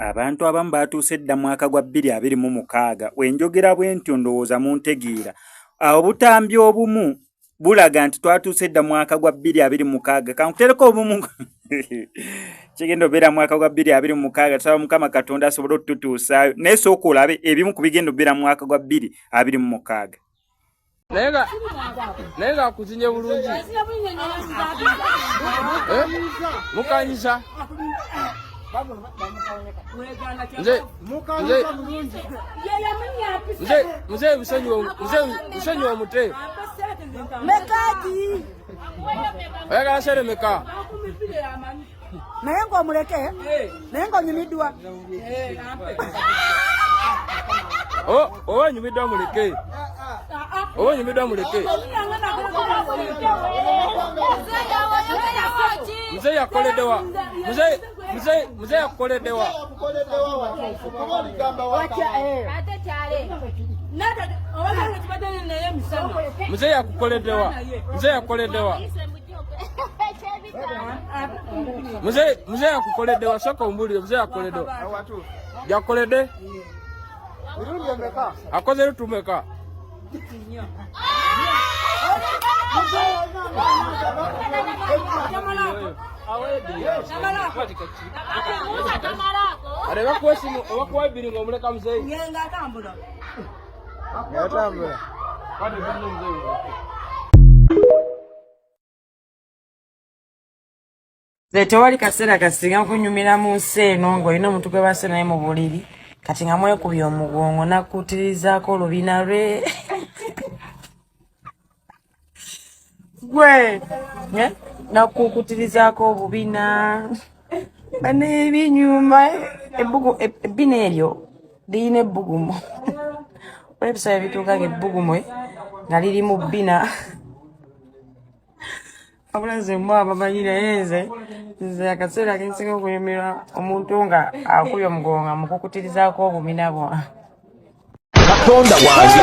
abantu abamu batuuse dda mwaka gwa 2026 wenjogera bwe ntyo ndowooza muntegeera obutambi obumu bulaga nti twatuuse dda mwaka gwa 2026 kankutereko obumu kigenda obeera mwaka gwa 2026 tusaba Mukama Katonda asobole otutuusaayo naye sooka olabe ebimu ku bigenda obeera mwaka gwa 2026 Nenga akuzinye bulungi. Mukanyisa. Mzee musenyi wa mute. Mekati. Wega sere meka. Nayengo muleke. Nayengo nyimidwa. Nyimidwa muleke. Nyimidwa muleke. Mzee yakoledewa. Mzee yakoledewa. Mzee yakukoledewa. Mzee yakukoledewa soko umbuli mzee yakoledewa. Yakolede. Akoze rutumeka. Areba kwesimu obakwa biringo muleka mzee. Ngenga atambula. Yatambula. Kwadi bintu mzee. Tewali kaseera kasinga kunyumira mu nsi eno ng'olina omuntu gwe basse naye mu buliri kati nga mwekubye omugongo nakutirizaako olubina lwe gwe nakukutirizaako obubina baneebinyuma ebbina eryo lirina ebbugumu ebisaya ebituukanga ebbugumu nga liri mu bbina abulaze mwaba banyira nze akaseera kensinga okunyumirwa omuntu nga akubye omugongo mukukutirizaako obumina bwa Katonda wange